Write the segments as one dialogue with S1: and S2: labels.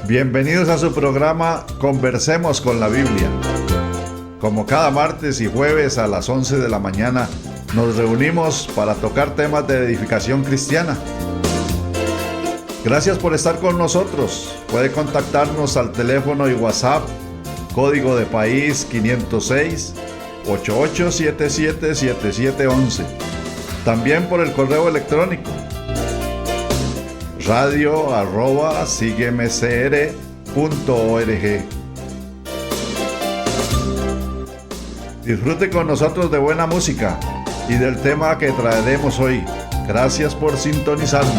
S1: Bienvenidos a su programa Conversemos con la Biblia. Como cada martes y jueves a las 11 de la mañana, nos reunimos para tocar temas de edificación cristiana. Gracias por estar con nosotros. Puede contactarnos al teléfono y WhatsApp, código de país 506 88777711. También por el correo electrónico radio@sigemcr.org. Disfrute con nosotros de buena música y del tema que traeremos hoy. Gracias por sintonizarnos.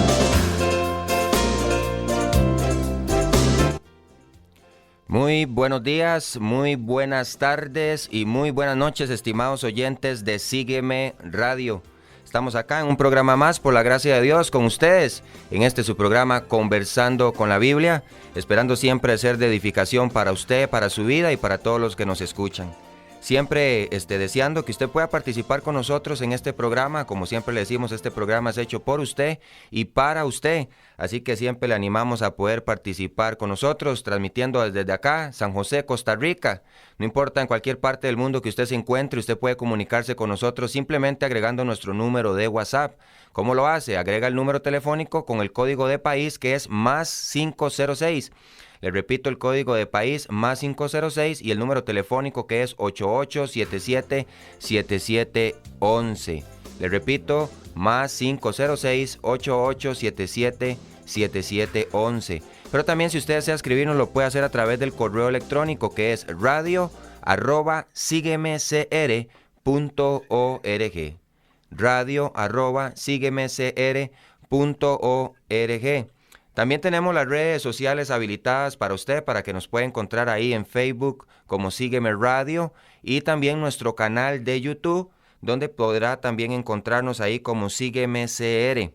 S2: Muy buenos días, muy buenas tardes y muy buenas noches, estimados oyentes de Sígueme Radio. Estamos acá en un programa más, por la gracia de Dios, con ustedes, en este su programa Conversando con la Biblia, esperando siempre ser de edificación para usted, para su vida y para todos los que nos escuchan. Siempre deseando que usted pueda participar con nosotros en este programa. Como siempre le decimos, este programa es hecho por usted y para usted. Así que siempre le animamos a poder participar con nosotros, transmitiendo desde acá, San José, Costa Rica. No importa en cualquier parte del mundo que usted se encuentre, usted puede comunicarse con nosotros simplemente agregando nuestro número de WhatsApp. ¿Cómo lo hace? Agrega el número telefónico con el código de país que es +506. Le repito el código de país +506 y el número telefónico que es 88777711. Le repito, +506 88777711. Pero también si usted desea escribirnos lo puede hacer a través del correo electrónico que es radio@sigemcr.org. radio@sigemcr.org. También tenemos las redes sociales habilitadas para usted, para que nos pueda encontrar ahí en Facebook como Sígueme Radio y también nuestro canal de YouTube, donde podrá también encontrarnos ahí como Sígueme CR.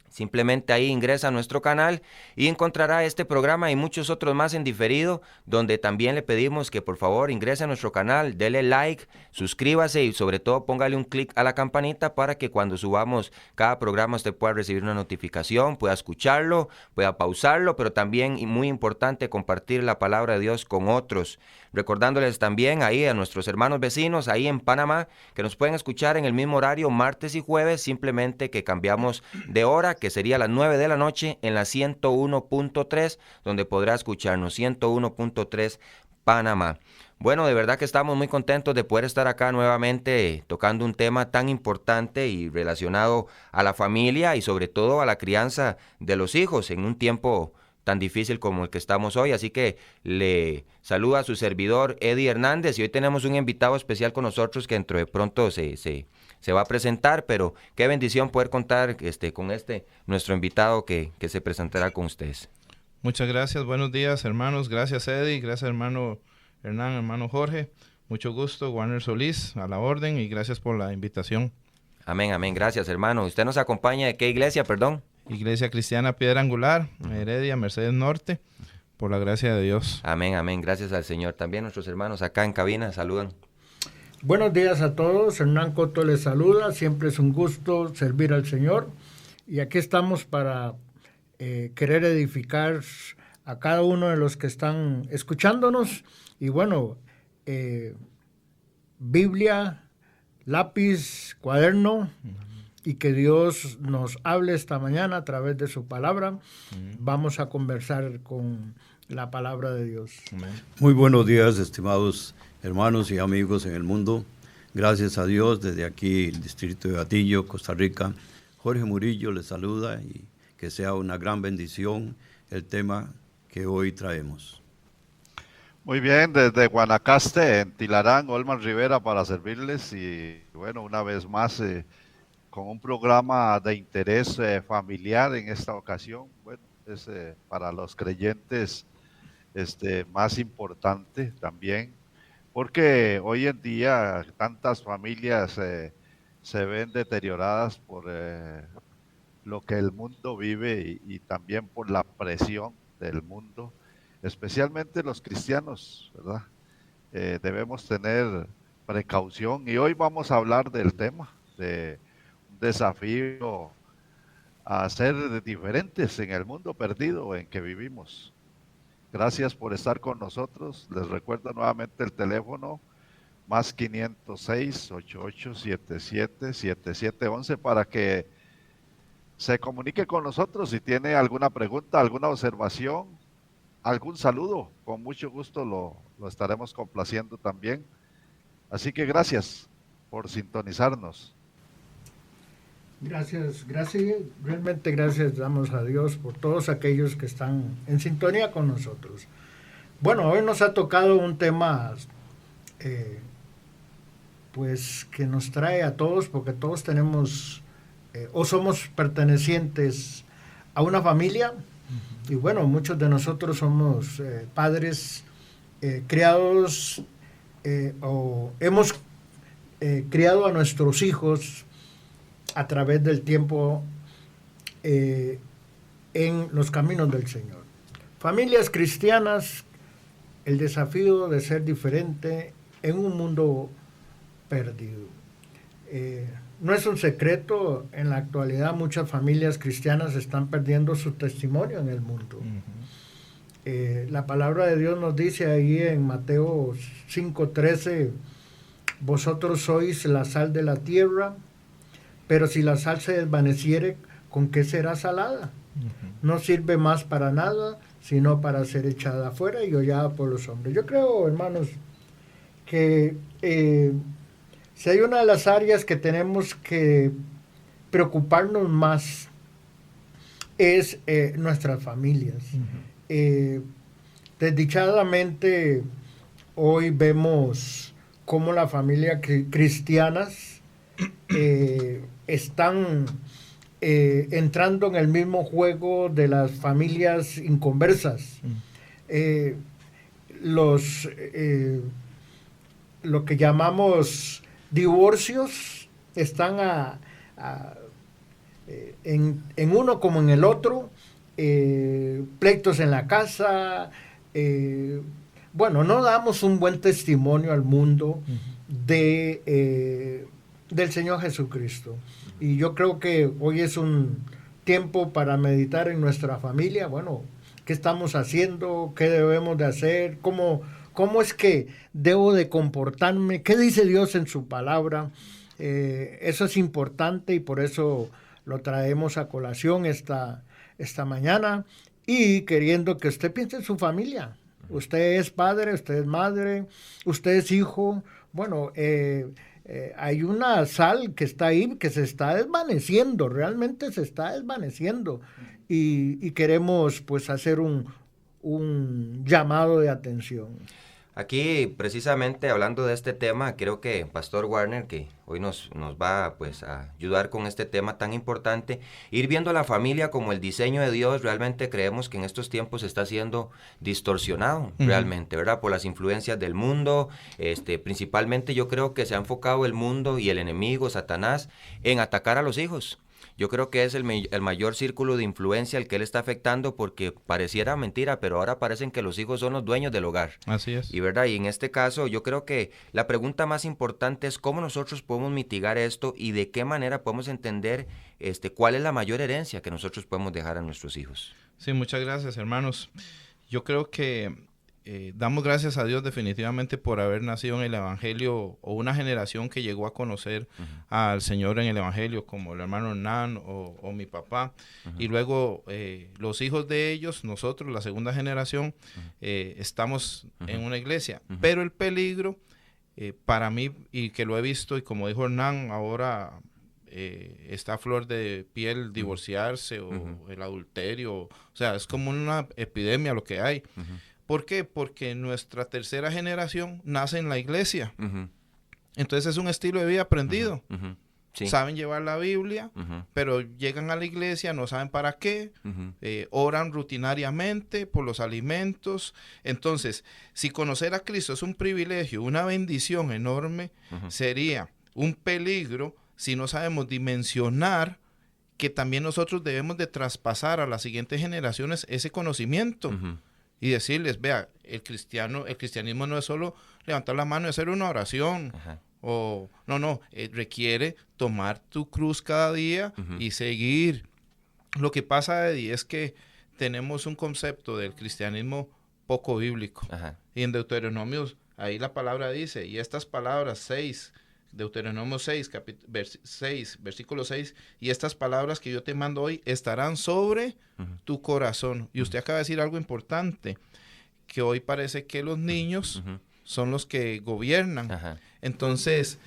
S2: Simplemente ahí ingresa a nuestro canal y encontrará este programa y muchos otros más en diferido, donde también le pedimos que por favor ingrese a nuestro canal, dele like, suscríbase y sobre todo póngale un clic a la campanita para que cuando subamos cada programa usted pueda recibir una notificación, pueda escucharlo, pueda pausarlo, pero también, y muy importante, compartir la palabra de Dios con otros. Recordándoles también ahí a nuestros hermanos vecinos ahí en Panamá que nos pueden escuchar en el mismo horario martes y jueves, simplemente que cambiamos de hora, que sería las 9 de la noche en la 101.3, donde podrá escucharnos 101.3 Panamá. Bueno, de verdad que estamos muy contentos de poder estar acá nuevamente tocando un tema tan importante y relacionado a la familia y sobre todo a la crianza de los hijos en un tiempo tan difícil como el que estamos hoy. Así que le saluda a su servidor Eddie Hernández y hoy tenemos un invitado especial con nosotros que dentro de pronto se va a presentar, pero qué bendición poder contar con nuestro invitado que se presentará con ustedes.
S3: Muchas gracias, buenos días hermanos, gracias Eddie, gracias hermano Hernán, hermano Jorge, mucho gusto, Warner Solís, a la orden y gracias por la invitación.
S2: Amén, amén, gracias hermano. ¿Usted nos acompaña de qué iglesia, perdón?
S3: Iglesia Cristiana Piedra Angular, Heredia, Mercedes Norte, por la gracia de Dios.
S2: Amén, amén, gracias al Señor. También nuestros hermanos acá en cabina saludan.
S4: Buenos días a todos, Hernán Coto les saluda, siempre es un gusto servir al Señor y aquí estamos para querer edificar a cada uno de los que están escuchándonos y bueno, Biblia, lápiz, cuaderno y que Dios nos hable esta mañana a través de su palabra. Vamos a conversar con la palabra de Dios.
S5: Muy buenos días, estimados hermanos y amigos en el mundo. Gracias a Dios, desde aquí, el distrito de Gatillo, Costa Rica. Jorge Murillo les saluda y que sea una gran bendición el tema que hoy traemos.
S1: Muy bien, desde Guanacaste, en Tilarán, Olman Rivera para servirles y bueno, una vez más con un programa de interés familiar en esta ocasión. Bueno, es para los creyentes más importante también, porque hoy en día tantas familias se ven deterioradas por lo que el mundo vive y también por la presión del mundo, especialmente los cristianos, ¿verdad? Debemos tener precaución y hoy vamos a hablar del tema de un desafío a ser diferentes en el mundo perdido en que vivimos. Gracias por estar con nosotros. Les recuerdo nuevamente el teléfono más 506-8877-7711 para que se comunique con nosotros si tiene alguna pregunta, alguna observación, algún saludo. Con mucho gusto lo estaremos complaciendo también. Así que gracias por sintonizarnos.
S4: Gracias, realmente gracias damos a Dios por todos aquellos que están en sintonía con nosotros. Bueno, hoy nos ha tocado un tema pues que nos trae a todos, porque todos tenemos o somos pertenecientes a una familia, y bueno, muchos de nosotros somos padres criados o hemos criado a nuestros hijos a través del tiempo en los caminos del Señor. Familias cristianas, el desafío de ser diferente en un mundo perdido. No es un secreto, en la actualidad muchas familias cristianas están perdiendo su testimonio en el mundo. La palabra de Dios nos dice ahí en Mateo 5:13, vosotros sois la sal de la tierra, pero si la sal se desvaneciere, ¿con qué será salada? No sirve más para nada, sino para ser echada afuera y hollada por los hombres. Yo creo, hermanos, que si hay una de las áreas que tenemos que preocuparnos más es nuestras familias. Desdichadamente, hoy vemos cómo las familias cristianas están entrando en el mismo juego de las familias inconversas. Lo que llamamos divorcios están en uno como en el otro, pleitos en la casa. Bueno, no damos un buen testimonio al mundo del Señor Jesucristo. Y yo creo que hoy es un tiempo para meditar en nuestra familia. Bueno, ¿qué estamos haciendo? ¿Qué debemos de hacer? ¿Cómo es que debo de comportarme? ¿Qué dice Dios en su palabra? Eso es importante y por eso lo traemos a colación esta mañana, y queriendo que usted piense en su familia. Usted es padre, usted es madre, usted es hijo. Bueno, hay una sal que está ahí, que se está desvaneciendo, realmente se está desvaneciendo, y queremos pues hacer un llamado de atención.
S2: Aquí, precisamente hablando de este tema, creo que Pastor Warner, que hoy nos va pues a ayudar con este tema tan importante, ir viendo a la familia como el diseño de Dios. Realmente creemos que en estos tiempos está siendo distorsionado, realmente, ¿verdad? Por las influencias del mundo. Principalmente yo creo que se ha enfocado el mundo y el enemigo, Satanás, en atacar a los hijos. Yo creo que es el mayor círculo de influencia el que él está afectando, porque pareciera mentira, pero ahora parecen que los hijos son los dueños del hogar.
S3: Así es.
S2: Y verdad, y en este caso yo creo que la pregunta más importante es cómo nosotros podemos mitigar esto y de qué manera podemos entender cuál es la mayor herencia que nosotros podemos dejar a nuestros hijos.
S3: Sí, muchas gracias, hermanos. Yo creo que damos gracias a Dios definitivamente por haber nacido en el Evangelio, o una generación que llegó a conocer al Señor en el Evangelio, como el hermano Hernán o mi papá. Y luego los hijos de ellos, nosotros, la segunda generación, estamos en una iglesia. Pero el peligro, para mí, y que lo he visto, y como dijo Hernán, ahora está a flor de piel divorciarse o el adulterio. O sea, es como una epidemia lo que hay. ¿Por qué? Porque nuestra tercera generación nace en la iglesia. Entonces es un estilo de vida aprendido. Sí. Saben llevar la Biblia, pero llegan a la iglesia, no saben para qué, oran rutinariamente por los alimentos. Entonces, si conocer a Cristo es un privilegio, una bendición enorme, sería un peligro si no sabemos dimensionar que también nosotros debemos de traspasar a las siguientes generaciones ese conocimiento. Y decirles, vea, el cristianismo no es solo levantar la mano y hacer una oración. O no, requiere tomar tu cruz cada día y seguir. Lo que pasa, Eddie, es que tenemos un concepto del cristianismo poco bíblico.
S2: Ajá.
S3: Y en Deuteronomio, ahí la palabra dice, y estas palabras 6, Deuteronomio 6, 6, versículo 6, y estas palabras que yo te mando hoy estarán sobre tu corazón. Y usted acaba de decir algo importante, que hoy parece que los niños son los que gobiernan.
S2: Ajá.
S3: Entonces,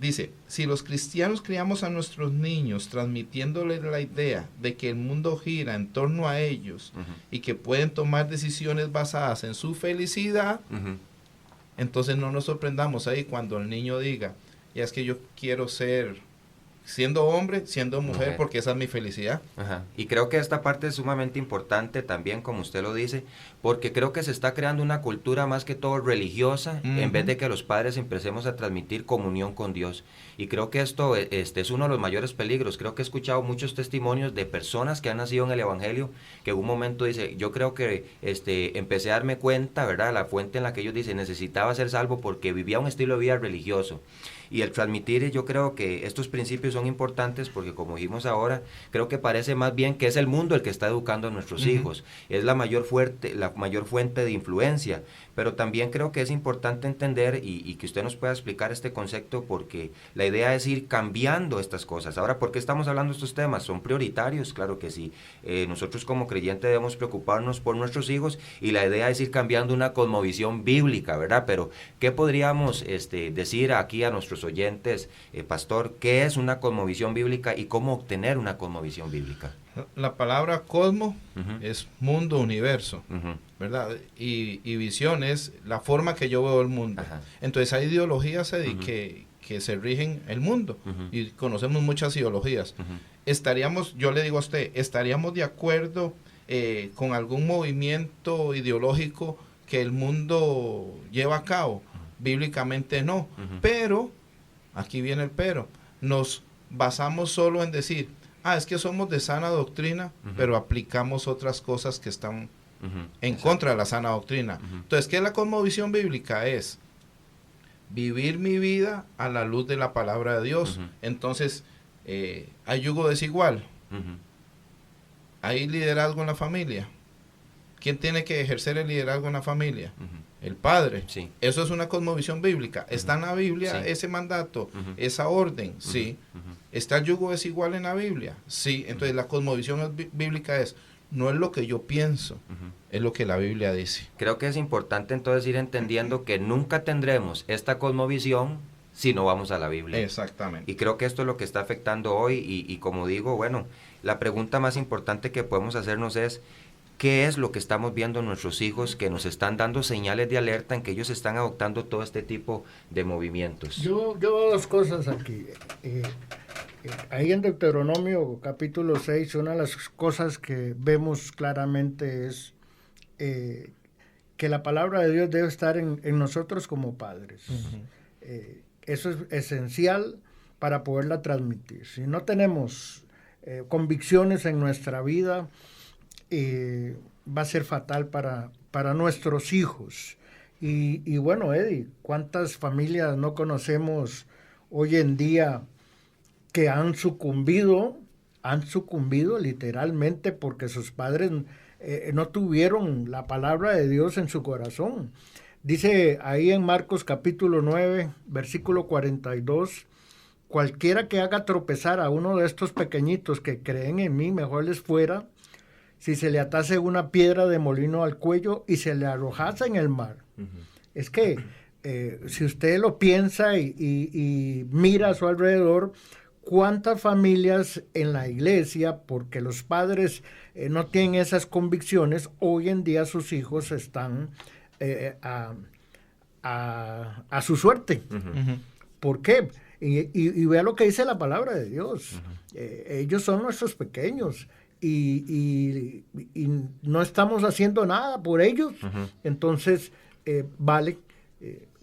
S3: dice, si los cristianos criamos a nuestros niños transmitiéndoles la idea de que el mundo gira en torno a ellos y que pueden tomar decisiones basadas en su felicidad, entonces no nos sorprendamos ahí cuando el niño diga, ya es que yo quiero ser, siendo hombre, siendo mujer, porque esa es mi felicidad.
S2: Ajá. Y creo que esta parte es sumamente importante también, como usted lo dice, porque creo que se está creando una cultura más que todo religiosa, en vez de que los padres empecemos a transmitir comunión con Dios. Y creo que esto es uno de los mayores peligros. Creo que he escuchado muchos testimonios de personas que han nacido en el Evangelio, que en un momento dice, yo creo que empecé a darme cuenta, ¿verdad? La fuente en la que ellos dicen, necesitaba ser salvo porque vivía un estilo de vida religioso. Y el transmitir, yo creo que estos principios son importantes porque, como dijimos ahora, creo que parece más bien que es el mundo el que está educando a nuestros hijos. Es la mayor fuente de influencia. Pero también creo que es importante entender y que usted nos pueda explicar este concepto, porque la idea es ir cambiando estas cosas. Ahora, ¿por qué estamos hablando de estos temas? ¿Son prioritarios? Claro que sí. Nosotros como creyentes debemos preocuparnos por nuestros hijos y la idea es ir cambiando una cosmovisión bíblica, ¿verdad? Pero, ¿qué podríamos decir aquí a nuestros oyentes, pastor? ¿Qué es una cosmovisión bíblica y cómo obtener una cosmovisión bíblica?
S3: La palabra cosmo es mundo, universo, ¿verdad? Y visión es la forma que yo veo el mundo. Ajá. Entonces hay ideologías que se rigen el mundo y conocemos muchas ideologías. Yo le digo a usted, ¿estaríamos de acuerdo con algún movimiento ideológico que el mundo lleva a cabo? Bíblicamente no, pero, aquí viene el pero, nos basamos solo en decir, es que somos de sana doctrina, pero aplicamos otras cosas que están en contra de la sana doctrina. Entonces, ¿qué es la cosmovisión bíblica? Es vivir mi vida a la luz de la palabra de Dios. Entonces, ¿hay yugo desigual? ¿Hay liderazgo en la familia? ¿Quién tiene que ejercer el liderazgo en la familia? El padre. Sí. Eso es una cosmovisión bíblica. ¿Está en la Biblia ese mandato, esa orden? Sí. ¿Está el yugo desigual en la Biblia? Sí. Entonces la cosmovisión bíblica no es lo que yo pienso, es lo que la Biblia dice.
S2: Creo que es importante entonces ir entendiendo que nunca tendremos esta cosmovisión si no vamos a la Biblia.
S3: Exactamente.
S2: Y creo que esto es lo que está afectando hoy y como digo, bueno, la pregunta más importante que podemos hacernos es, ¿qué es lo que estamos viendo en nuestros hijos que nos están dando señales de alerta en que ellos están adoptando todo este tipo de movimientos?
S4: Yo veo dos cosas aquí. Ahí en Deuteronomio capítulo 6, una de las cosas que vemos claramente es que la palabra de Dios debe estar en nosotros como padres. Eso es esencial para poderla transmitir. Si no tenemos convicciones en nuestra vida, va a ser fatal para nuestros hijos. Y bueno, Eddie, ¿cuántas familias no conocemos hoy en día que han sucumbido literalmente porque sus padres no tuvieron la palabra de Dios en su corazón? Dice ahí en Marcos capítulo 9, versículo 42, cualquiera que haga tropezar a uno de estos pequeñitos que creen en mí, mejor les fuera si se le atase una piedra de molino al cuello y se le arrojase en el mar. Es que si usted lo piensa y mira a su alrededor, ¿cuántas familias en la iglesia, porque los padres no tienen esas convicciones, hoy en día sus hijos están a su suerte? ¿Por qué? Y vea lo que dice la palabra de Dios. Ellos son nuestros pequeños. Y no estamos haciendo nada por ellos. Entonces,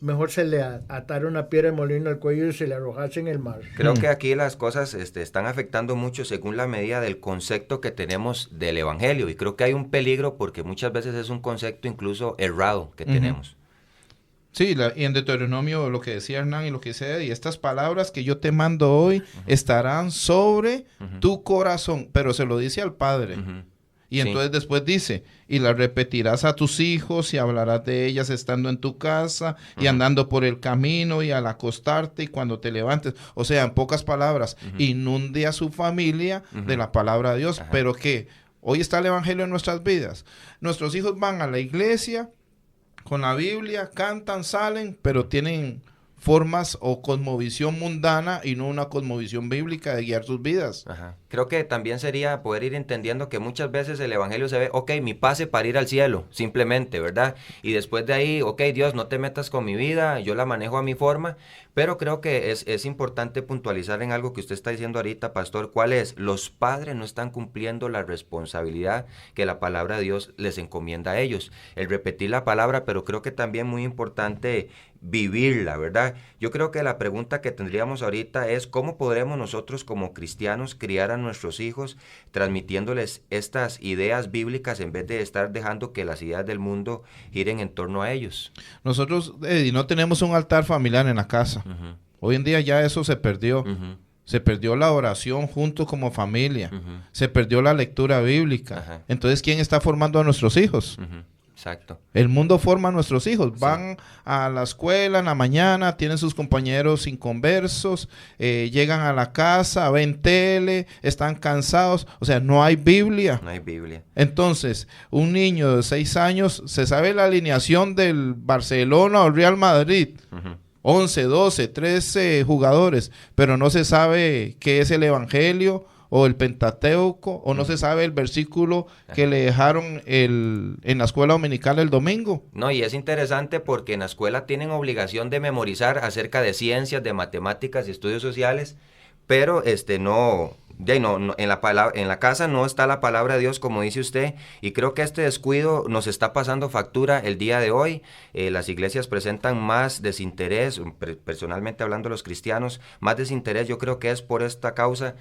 S4: mejor se le atara una piedra de molino al cuello y se le arrojase en el mar.
S2: Creo que aquí las cosas están afectando mucho según la medida del concepto que tenemos del Evangelio, y creo que hay un peligro porque muchas veces es un concepto incluso errado que tenemos.
S3: Sí, y en Deuteronomio lo que decía Hernán y lo que dice Eddie, estas palabras que yo te mando hoy estarán sobre tu corazón, pero se lo dice al padre. Y entonces después dice, y las repetirás a tus hijos y hablarás de ellas estando en tu casa y andando por el camino y al acostarte y cuando te levantes. O sea, en pocas palabras, inunde a su familia de la palabra de Dios. Pero que hoy está el evangelio en nuestras vidas. Nuestros hijos van a la iglesia con la Biblia, cantan, salen, pero tienen formas o cosmovisión mundana y no una cosmovisión bíblica de guiar sus vidas.
S2: Ajá. Creo que también sería poder ir entendiendo que muchas veces el evangelio se ve, ok, mi pase para ir al cielo, simplemente, ¿verdad? Y después de ahí, ok, Dios, no te metas con mi vida, yo la manejo a mi forma, pero creo que es importante puntualizar en algo que usted está diciendo ahorita, pastor, ¿cuál es? Los padres no están cumpliendo la responsabilidad que la palabra de Dios les encomienda a ellos. El repetir la palabra, pero creo que también muy importante vivirla, ¿verdad? Yo creo que la pregunta que tendríamos ahorita es ¿cómo podremos nosotros como cristianos criar a nuestros hijos transmitiéndoles estas ideas bíblicas en vez de estar dejando que las ideas del mundo giren en torno a ellos?
S3: Nosotros, Eddie, no tenemos un altar familiar en la casa. Hoy en día ya eso se perdió. Se perdió la oración juntos como familia. Se perdió la lectura bíblica. Entonces, ¿quién está formando a nuestros hijos?
S2: Exacto.
S3: El mundo forma a nuestros hijos. Van a la escuela en la mañana, tienen sus compañeros inconversos, llegan a la casa, ven tele, están cansados. O sea, no hay Biblia.
S2: No hay Biblia.
S3: Entonces, un niño de 6 años se sabe la alineación del Barcelona o Real Madrid. 11, 12, 13 jugadores, pero no se sabe qué es el Evangelio o el Pentateuco, o no se sabe el versículo que le dejaron en la escuela dominical el domingo.
S2: No, y es interesante porque en la escuela tienen obligación de memorizar acerca de ciencias, de matemáticas y estudios sociales, pero no, en la casa no está la palabra de Dios, como dice usted, y creo que este descuido nos está pasando factura el día de hoy. Las iglesias presentan más desinterés, personalmente hablando de los cristianos, más desinterés. Yo creo que es por esta causa,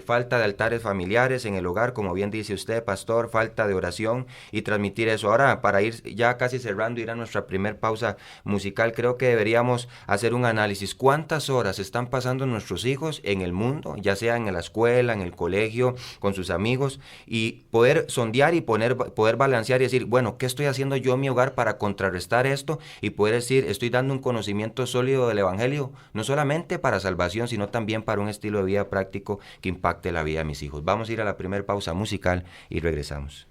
S2: falta de altares familiares en el hogar, como bien dice usted, pastor, falta de oración y transmitir eso. Ahora, para ir ya casi cerrando, ir a nuestra primer pausa musical, creo que deberíamos hacer un análisis. ¿Cuántas horas están pasando nuestros hijos en el mundo, ya sea en la escuela, en el colegio, con sus amigos, y poder sondear y poder balancear y decir, bueno, ¿qué estoy haciendo yo en mi hogar para contrarrestar esto? Y poder decir, estoy dando un conocimiento sólido del evangelio, no solamente para salvación, sino también para un estilo de vida práctico que impacte la vida de mis hijos. Vamos a ir a la primera pausa musical y regresamos.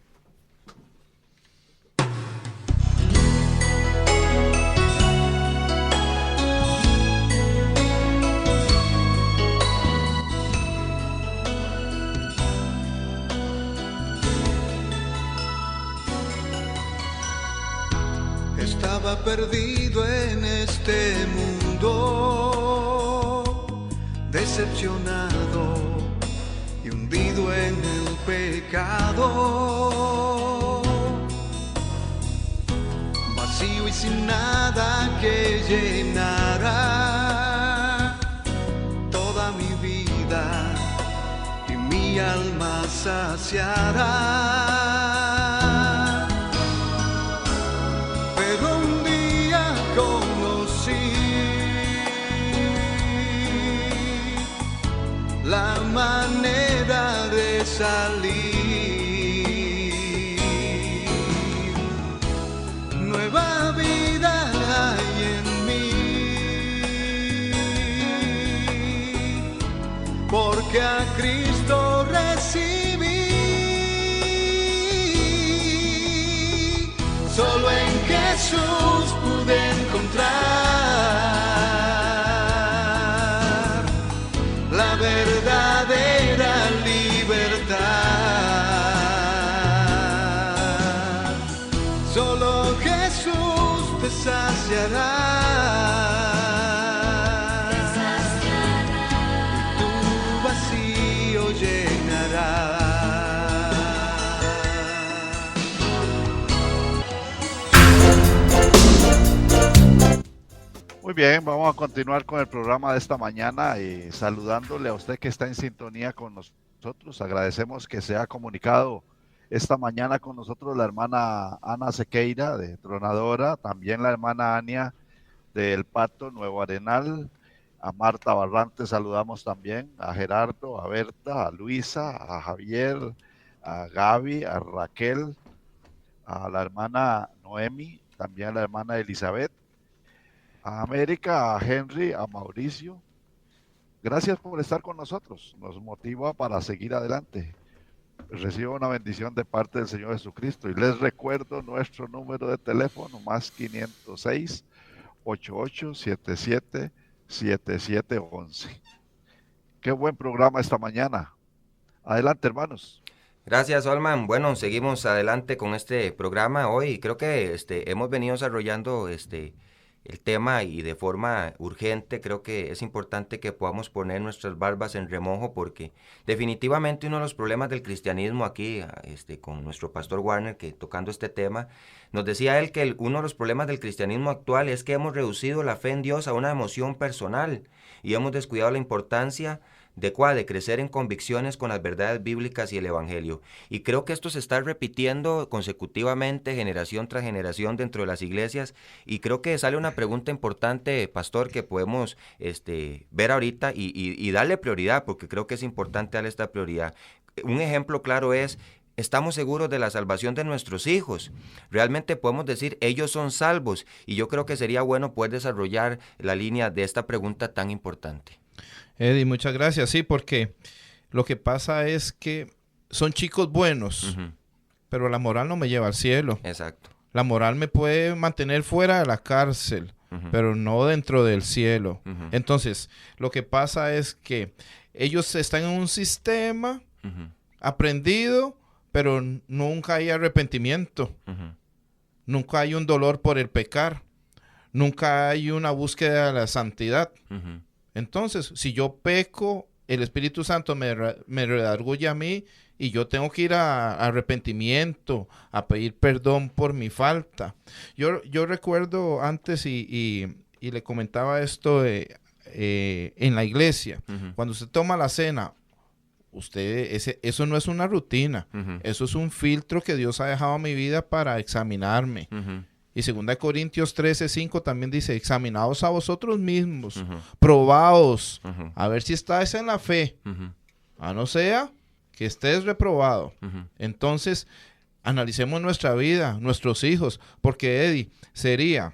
S6: Estaba perdido en este mundo, decepcionado y hundido en el pecado, vacío y sin nada que llenara toda mi vida y mi alma saciara. La manera de salir, nueva vida hay en mí, porque a Cristo recibí, solo en Jesús pude encontrar la verdadera libertad. Solo Jesús te saciará, y tu vacío llenará.
S1: Muy bien, vamos a continuar con el programa de esta mañana y saludándole a usted que está en sintonía con nosotros. Agradecemos que se ha comunicado esta mañana con nosotros la hermana Ana Sequeira de Tronadora, también la hermana Ania del Pato Nuevo Arenal, a Marta Barrante saludamos también, a Gerardo, a Berta, a Luisa, a Javier, a Gaby, a Raquel, a la hermana Noemi, también a la hermana Elizabeth, a América, a Henry, a Mauricio. Gracias por estar con nosotros, nos motiva para seguir adelante. Recibo una bendición de parte del Señor Jesucristo y les recuerdo nuestro número de teléfono, más 506 8877 7711. Qué buen programa esta mañana. Adelante, hermanos.
S2: Gracias, Olman. Bueno, seguimos adelante con este programa hoy. Creo que hemos venido desarrollando el tema y de forma urgente. Creo que es importante que podamos poner nuestras barbas en remojo, porque definitivamente uno de los problemas del cristianismo aquí, con nuestro pastor Warner, que tocando este tema, nos decía él que uno de los problemas del cristianismo actual es que hemos reducido la fe en Dios a una emoción personal y hemos descuidado la importancia de crecer en convicciones con las verdades bíblicas y el Evangelio. Y creo que esto se está repitiendo consecutivamente, generación tras generación dentro de las iglesias, y creo que sale una pregunta importante, pastor, que podemos ver ahorita y darle prioridad, porque creo que es importante darle esta prioridad. Un ejemplo claro es: ¿estamos seguros de la salvación de nuestros hijos? Realmente podemos decir, ellos son salvos, y yo creo que sería bueno poder desarrollar la línea de esta pregunta tan importante.
S3: Eddie, muchas gracias. Sí, porque lo que pasa es que son chicos buenos, pero la moral no me lleva al cielo.
S2: Exacto.
S3: La moral me puede mantener fuera de la cárcel, pero no dentro del cielo. Entonces, lo que pasa es que ellos están en un sistema aprendido, pero nunca hay arrepentimiento. Nunca hay un dolor por el pecar. Nunca hay una búsqueda de la santidad. Entonces, si yo peco, el Espíritu Santo me redarguye a mí y yo tengo que ir a arrepentimiento, a pedir perdón por mi falta. Yo recuerdo antes y le comentaba esto en la iglesia. Cuando usted toma la cena, eso no es una rutina. Eso es un filtro que Dios ha dejado en mi vida para examinarme. Y 2 Corintios 13:5 también dice: examinaos a vosotros mismos, probaos, a ver si estáis en la fe, a no sea que estés reprobado. Entonces, analicemos nuestra vida, nuestros hijos, porque, Eddie, sería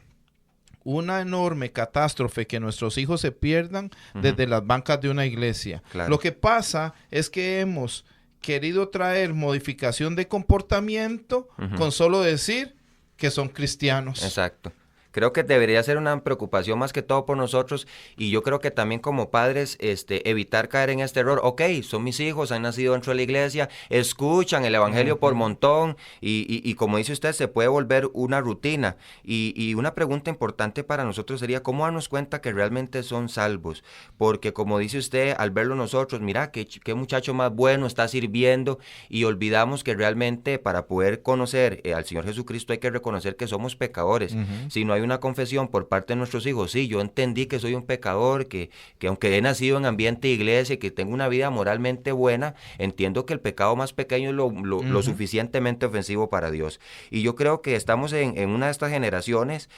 S3: una enorme catástrofe que nuestros hijos se pierdan desde las bancas de una iglesia. Claro. Lo que pasa es que hemos querido traer modificación de comportamiento con solo decir que son cristianos.
S2: Exacto. Creo que debería ser una preocupación más que todo por nosotros, y yo creo que también como padres evitar caer en este error. Ok, son mis hijos, han nacido dentro de la iglesia, escuchan el evangelio por montón, y como dice usted, se puede volver una rutina. Y una pregunta importante para nosotros sería: ¿cómo darnos cuenta que realmente son salvos? Porque como dice usted, al verlo nosotros, mira, qué muchacho más bueno, está sirviendo, y olvidamos que realmente para poder conocer al Señor Jesucristo hay que reconocer que somos pecadores. Si no hay una confesión por parte de nuestros hijos: sí, yo entendí que soy un pecador, que aunque he nacido en ambiente de iglesia y que tengo una vida moralmente buena, entiendo que el pecado más pequeño es lo suficientemente ofensivo para Dios. Y yo creo que estamos en una de estas generaciones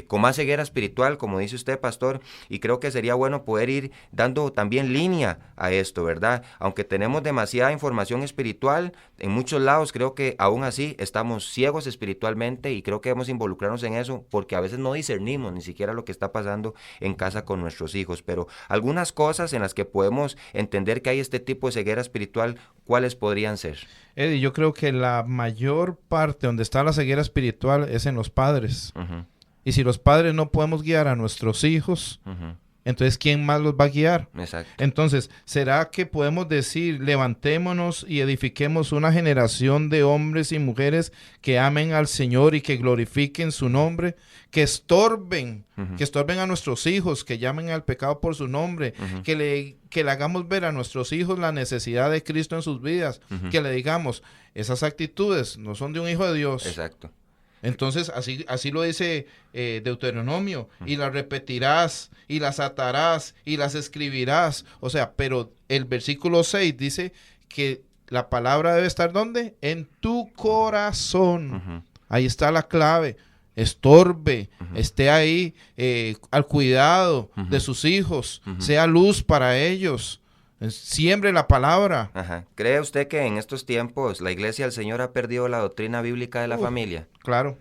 S2: con más ceguera espiritual, como dice usted, pastor, y creo que sería bueno poder ir dando también línea a esto, ¿verdad? Aunque tenemos demasiada información espiritual en muchos lados, creo que aún así estamos ciegos espiritualmente, y creo que debemos involucrarnos en eso, porque a veces no discernimos ni siquiera lo que está pasando en casa con nuestros hijos. Pero algunas cosas en las que podemos entender que hay este tipo de ceguera espiritual, ¿cuáles podrían ser?
S3: Eddie, yo creo que la mayor parte donde está la ceguera espiritual es en los padres. Y si los padres no podemos guiar a nuestros hijos, entonces ¿quién más los va a guiar?
S2: Exacto.
S3: Entonces, ¿será que podemos decir: levantémonos y edifiquemos una generación de hombres y mujeres que amen al Señor y que glorifiquen su nombre, que estorben a nuestros hijos, que llamen al pecado por su nombre, que le hagamos ver a nuestros hijos la necesidad de Cristo en sus vidas, que le digamos: esas actitudes no son de un hijo de Dios?
S2: Exacto.
S3: Entonces, así lo dice Deuteronomio: y las repetirás, y las atarás, y las escribirás. O sea, pero el versículo 6 dice que la palabra debe estar ¿dónde? En tu corazón. Ahí está la clave. Estorbe, esté ahí al cuidado de sus hijos, sea luz para ellos. Siembre la palabra.
S2: Ajá. ¿Cree usted que en estos tiempos la Iglesia del Señor ha perdido la doctrina bíblica de la familia?
S3: Claro.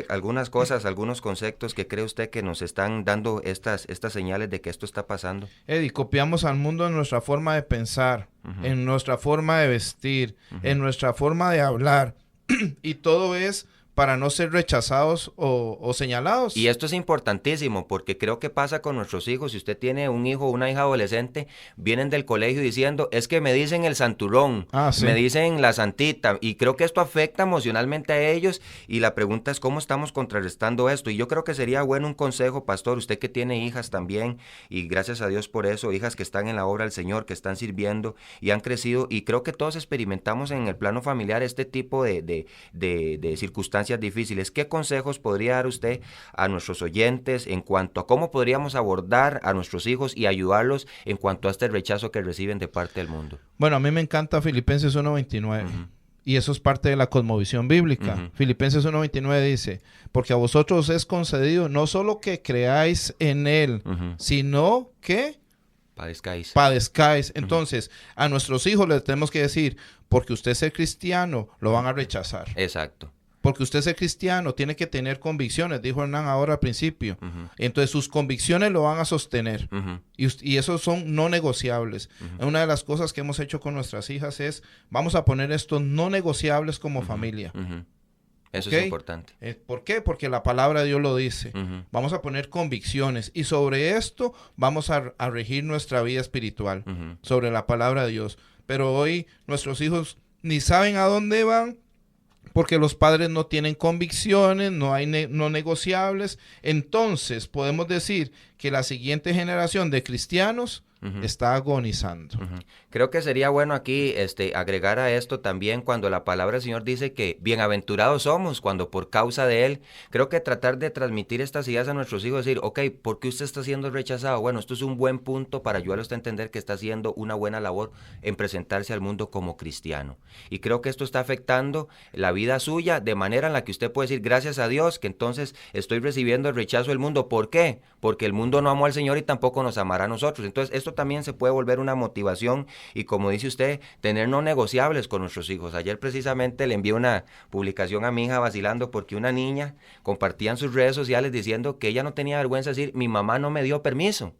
S2: Algunas cosas, algunos conceptos que cree usted que nos están dando estas señales de que esto está pasando.
S3: Eddie, copiamos al mundo en nuestra forma de pensar, en nuestra forma de vestir, en nuestra forma de hablar. Y todo es para no ser rechazados o señalados.
S2: Y esto es importantísimo porque creo que pasa con nuestros hijos. Si usted tiene un hijo o una hija adolescente, vienen del colegio diciendo, es que me dicen el santurrón,
S3: Sí.
S2: me dicen la santita, y creo que esto afecta emocionalmente a ellos, y la pregunta es cómo estamos contrarrestando esto. Y yo creo que sería bueno un consejo, pastor, usted que tiene hijas también, y gracias a Dios por eso, hijas que están en la obra del Señor, que están sirviendo y han crecido, y creo que todos experimentamos en el plano familiar este tipo de circunstancias difíciles. ¿Qué consejos podría dar usted a nuestros oyentes en cuanto a cómo podríamos abordar a nuestros hijos y ayudarlos en cuanto a este rechazo que reciben de parte del mundo?
S3: Bueno, a mí me encanta Filipenses 1:29. Y eso es parte de la cosmovisión bíblica. Filipenses 1:29 dice, porque a vosotros es concedido no solo que creáis en Él, sino que padezcáis. Entonces, a nuestros hijos les tenemos que decir, porque usted es cristiano, lo van a rechazar.
S2: Exacto.
S3: Porque usted es cristiano, tiene que tener convicciones, dijo Hernán ahora al principio. Entonces sus convicciones lo van a sostener. Y esos son no negociables. Una de las cosas que hemos hecho con nuestras hijas es, vamos a poner estos no negociables como familia.
S2: Eso es importante.
S3: ¿Por qué? Porque la palabra de Dios lo dice. Vamos a poner convicciones. Y sobre esto vamos a regir nuestra vida espiritual. Sobre la palabra de Dios. Pero hoy nuestros hijos ni saben a dónde van, porque los padres no tienen convicciones, no hay no negociables. Entonces podemos decir que la siguiente generación de cristianos está agonizando.
S2: Creo que sería bueno aquí agregar a esto también cuando la palabra del Señor dice que bienaventurados somos cuando por causa de Él. Creo que tratar de transmitir estas ideas a nuestros hijos, decir, ok, ¿por qué usted está siendo rechazado? Bueno, esto es un buen punto para ayudarlo a entender que está haciendo una buena labor en presentarse al mundo como cristiano. Y creo que esto está afectando la vida suya de manera en la que usted puede decir, gracias a Dios, que entonces estoy recibiendo el rechazo del mundo. ¿Por qué? Porque el mundo no amó al Señor y tampoco nos amará a nosotros. Entonces, esto también se puede volver una motivación y, como dice usted, tener no negociables con nuestros hijos. Ayer precisamente le envié una publicación a mi hija vacilando porque una niña compartía en sus redes sociales diciendo que ella no tenía vergüenza de decir, mi mamá no me dio permiso.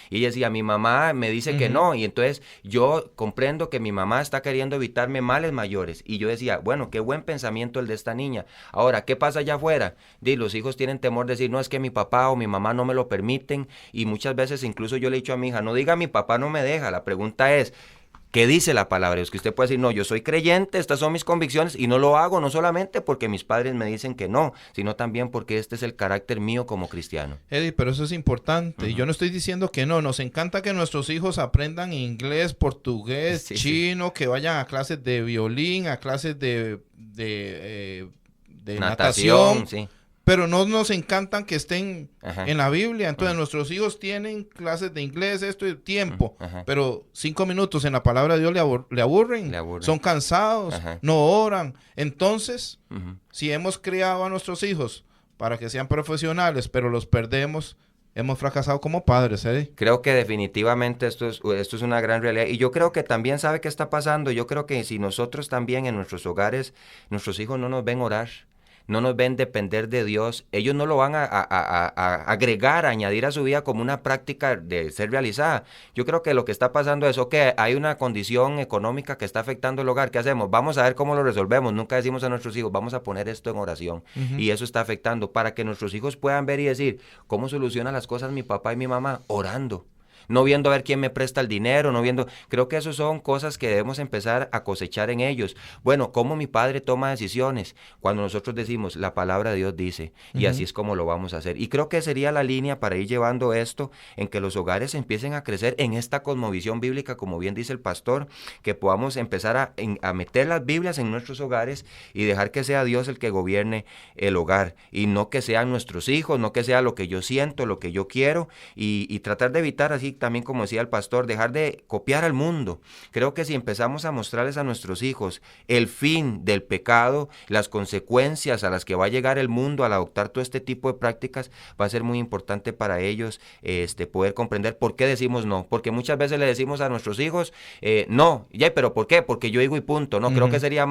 S2: Y ella decía, mi mamá me dice que no, y entonces yo comprendo que mi mamá está queriendo evitarme males mayores. Y yo decía, bueno, qué buen pensamiento el de esta niña. Ahora, ¿qué pasa allá afuera? Los hijos tienen temor de decir, no, es que mi papá o mi mamá no me lo permiten, y muchas veces incluso yo le he dicho a mi hija, no diga mi papá no me deja, la pregunta es, ¿qué dice la palabra? Es que usted puede decir, no, yo soy creyente, estas son mis convicciones y no lo hago, no solamente porque mis padres me dicen que no, sino también porque este es el carácter mío como cristiano.
S3: Eddie, pero eso es importante. Yo no estoy diciendo que no. Nos encanta que nuestros hijos aprendan inglés, portugués, chino, que vayan a clases de violín, a clases de natación.
S2: Sí.
S3: Pero no nos encantan que estén en la Biblia. Entonces nuestros hijos tienen clases de inglés, esto y tiempo. Pero 5 minutos en la palabra de Dios le aburren. Son cansados, no oran. Entonces, si hemos criado a nuestros hijos para que sean profesionales, pero los perdemos, hemos fracasado como padres, ¿eh?
S2: Creo que definitivamente esto es una gran realidad. Y yo creo que también sabe qué está pasando. Yo creo que si nosotros también en nuestros hogares, nuestros hijos no nos ven orar, no nos ven depender de Dios, ellos no lo van a agregar, a añadir a su vida como una práctica de ser realizada. Yo creo que lo que está pasando es, ok, hay una condición económica que está afectando el hogar, ¿qué hacemos? Vamos a ver cómo lo resolvemos. Nunca decimos a nuestros hijos, vamos a poner esto en oración. Y eso está afectando para que nuestros hijos puedan ver y decir, ¿cómo soluciona las cosas mi papá y mi mamá? Orando. No viendo a ver quién me presta el dinero, creo que eso son cosas que debemos empezar a cosechar en ellos. Bueno, cómo mi padre toma decisiones, cuando nosotros decimos, la palabra de Dios dice, y así es como lo vamos a hacer. Y creo que sería la línea para ir llevando esto, en que los hogares empiecen a crecer en esta cosmovisión bíblica, como bien dice el pastor, que podamos empezar a meter las Biblias en nuestros hogares y dejar que sea Dios el que gobierne el hogar, y no que sean nuestros hijos, no que sea lo que yo siento, lo que yo quiero, y tratar de evitar así también, como decía el pastor, dejar de copiar al mundo. Creo que si empezamos a mostrarles a nuestros hijos el fin del pecado, las consecuencias a las que va a llegar el mundo al adoptar todo este tipo de prácticas, va a ser muy importante para ellos poder comprender por qué decimos no. Porque muchas veces le decimos a nuestros hijos, no, ya, pero ¿por qué? Porque yo digo y punto. No, creo que sería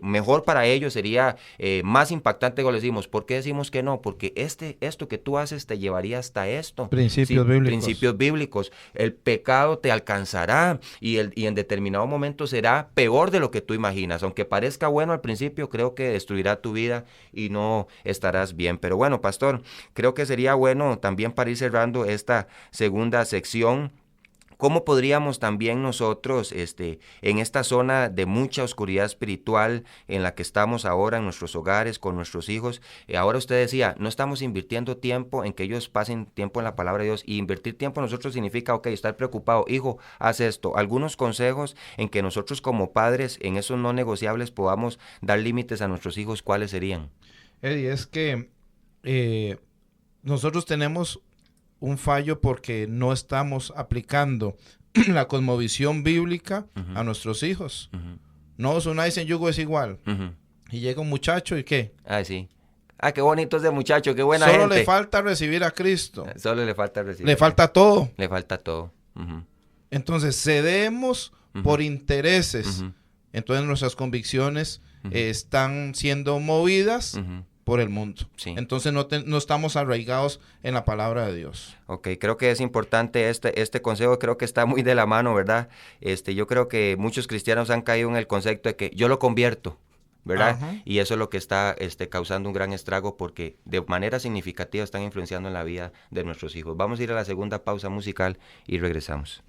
S2: mejor para ellos, sería más impactante cuando le decimos, ¿por qué decimos que no? Porque esto que tú haces te llevaría hasta esto.
S3: Principios bíblicos.
S2: Principios bíblicos. El pecado te alcanzará y en determinado momento será peor de lo que tú imaginas. Aunque parezca bueno al principio, creo que destruirá tu vida y no estarás bien. Pero bueno, pastor, creo que sería bueno también para ir cerrando esta segunda sección, ¿cómo podríamos también nosotros, en esta zona de mucha oscuridad espiritual en la que estamos ahora en nuestros hogares, con nuestros hijos? Ahora usted decía, no estamos invirtiendo tiempo en que ellos pasen tiempo en la palabra de Dios, y invertir tiempo nosotros significa, ok, estar preocupado, hijo, haz esto. Algunos consejos en que nosotros como padres, en esos no negociables, podamos dar límites a nuestros hijos, ¿cuáles serían?
S3: Eddie, es que nosotros tenemos un fallo porque no estamos aplicando la cosmovisión bíblica a nuestros hijos. No, Unai en yugo es igual. Y llega un muchacho y ¿qué?
S2: Ah, sí. Ah, qué bonito ese muchacho, qué buena
S3: gente.
S2: gente.
S3: Solo le falta recibir a Cristo.
S2: Solo le falta recibir.
S3: Le falta todo.
S2: Le falta todo.
S3: Entonces, cedemos por intereses. Entonces, nuestras convicciones están siendo movidas por el mundo. Sí. Entonces no estamos arraigados en la palabra de Dios.
S2: Ok, creo que es importante este consejo, creo que está muy de la mano, ¿verdad? Yo creo que muchos cristianos han caído en el concepto de que yo lo convierto, ¿verdad? Y eso es lo que está causando un gran estrago, porque de manera significativa están influenciando en la vida de nuestros hijos. Vamos a ir a la segunda pausa musical y regresamos.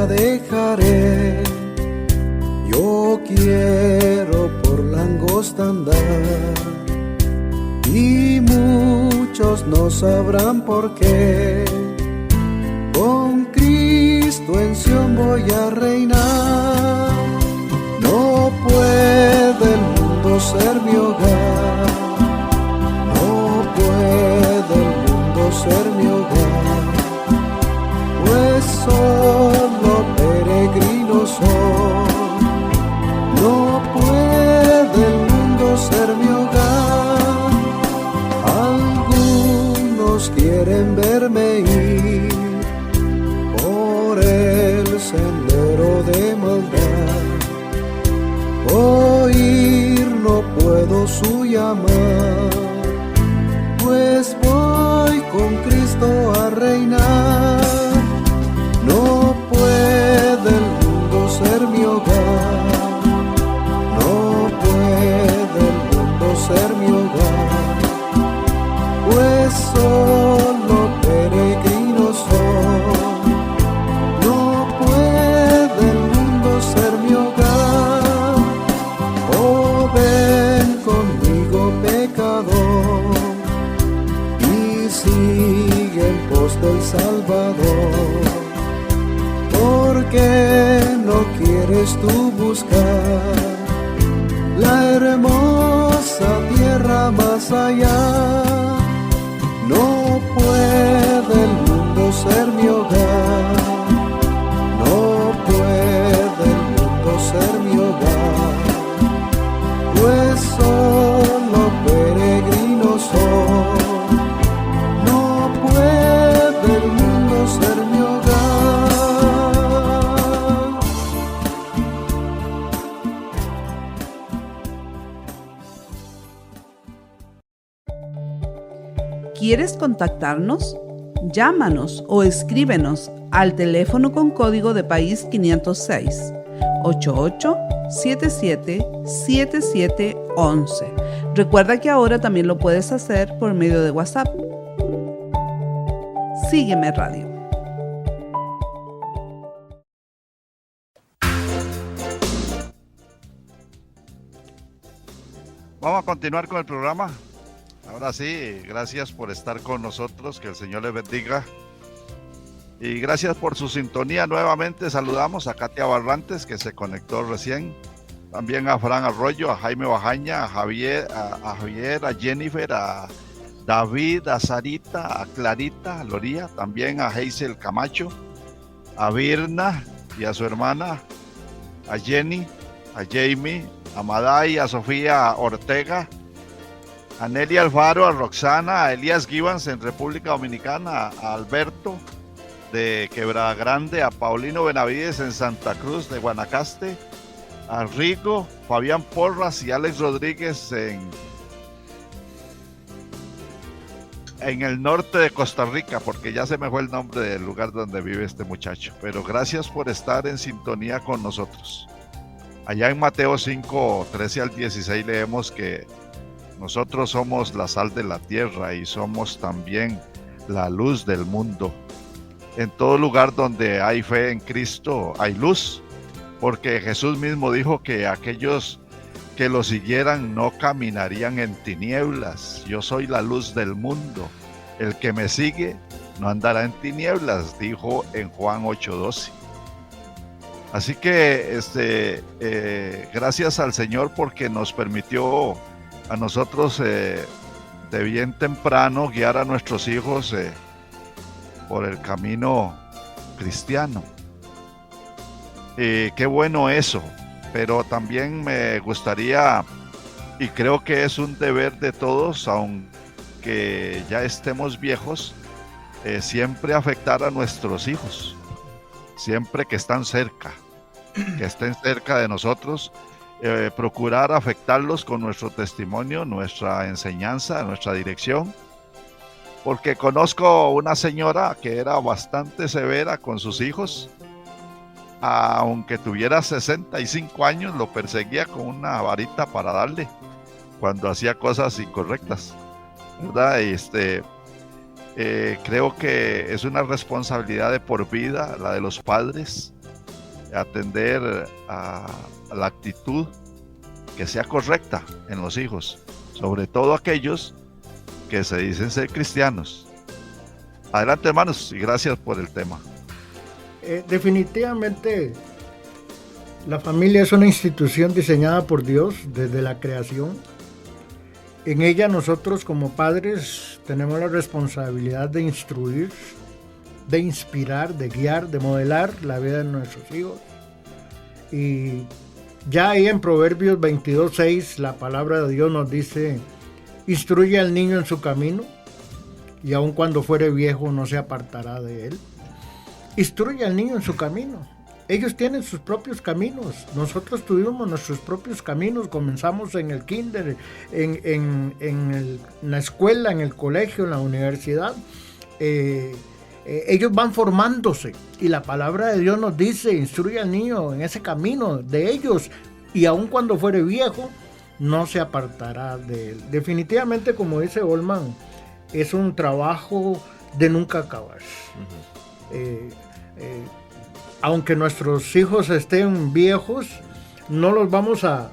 S6: Dejaré, yo quiero por la angosta andar, y muchos no sabrán por qué. Con Cristo en Sion voy a reinar. No puede el mundo ser mi hogar, no puede el mundo ser mi hogar, pues solo peregrino soy. No puede el mundo ser mi hogar. Algunos quieren verme ir por el sendero de maldad. Oír no puedo su llamar, pues voy con Cristo a reinar. No puede el mundo ser mi hogar, no puede el mundo ser mi hogar, pues solo peregrino soy. No puede el mundo ser mi hogar. Oh, ven conmigo, pecador, y sigue en pos del Salvador. ¿Por qué no quieres tú buscar la hermosa tierra más allá? No puede el mundo ser mi hogar, no puede el mundo ser mi hogar, pues solo peregrino soy. No puede el mundo ser mi hogar.
S7: ¿Quieres contactarnos? Llámanos o escríbenos al teléfono con código de país 506 88777711. Recuerda que ahora también lo puedes hacer por medio de WhatsApp. Sígueme Radio.
S1: vamos a continuar con el programa. Ahora sí, gracias por estar con nosotros, que el Señor les bendiga. Y gracias por su sintonía. Nuevamente saludamos a Katia Barrantes, que se conectó recién. También a Fran Arroyo, a Jaime Bajaña, a Javier, a Jennifer, a David, a Sarita, a Clarita, a Loría, también a Hazel Camacho, a Virna y a su hermana, a Jenny, a Jamie, a Maday, a Sofía Ortega, a Nelly Alfaro, a Roxana, a Elías Givans en República Dominicana, a Alberto de Quebrada Grande, a Paulino Benavides en Santa Cruz de Guanacaste, a Rigo, Fabián Porras y Alex Rodríguez en el norte de Costa Rica, porque ya se me fue el nombre del lugar donde vive este muchacho. Pero gracias por estar en sintonía con nosotros. Allá en Mateo 5, 13 al 16 leemos que nosotros somos la sal de la tierra y somos también la luz del mundo. En todo lugar donde hay fe en Cristo hay luz, porque Jesús mismo dijo que aquellos que lo siguieran no caminarían en tinieblas. Yo soy la luz del mundo. El que me sigue no andará en tinieblas, dijo en Juan 8:12. Así que gracias al Señor porque nos permitió a nosotros de bien temprano guiar a nuestros hijos por el camino cristiano. Qué bueno eso, pero también me gustaría, y creo que es un deber de todos, aunque ya estemos viejos, siempre afectar a nuestros hijos, siempre que están cerca, que estén cerca de nosotros, procurar afectarlos con nuestro testimonio, nuestra enseñanza, nuestra dirección, porque conozco una señora que era bastante severa con sus hijos. Aunque tuviera 65 años, lo perseguía con una varita para darle cuando hacía cosas incorrectas, ¿verdad? Creo que es una responsabilidad de por vida la de los padres, atender a la actitud que sea correcta en los hijos, sobre todo aquellos que se dicen ser cristianos. Adelante, hermanos, y gracias por el tema.
S4: Definitivamente la familia es una institución diseñada por Dios desde la creación. En ella nosotros como padres tenemos la responsabilidad de instruir, de inspirar, de guiar, de modelar la vida de nuestros hijos. Y ya ahí en Proverbios 22:6 la palabra de Dios nos dice: instruye al niño en su camino y aun cuando fuere viejo no se apartará de él. Instruye al niño en su camino. Ellos tienen sus propios caminos. Nosotros tuvimos nuestros propios caminos. Comenzamos en el kinder, en la escuela, en el colegio, en la universidad. Ellos van formándose. Y la palabra de Dios nos dice: instruye al niño en ese camino de ellos. Y aun cuando fuere viejo, no se apartará de él. Definitivamente, como dice Olman, es un trabajo de nunca acabar. Aunque nuestros hijos estén viejos, no los vamos a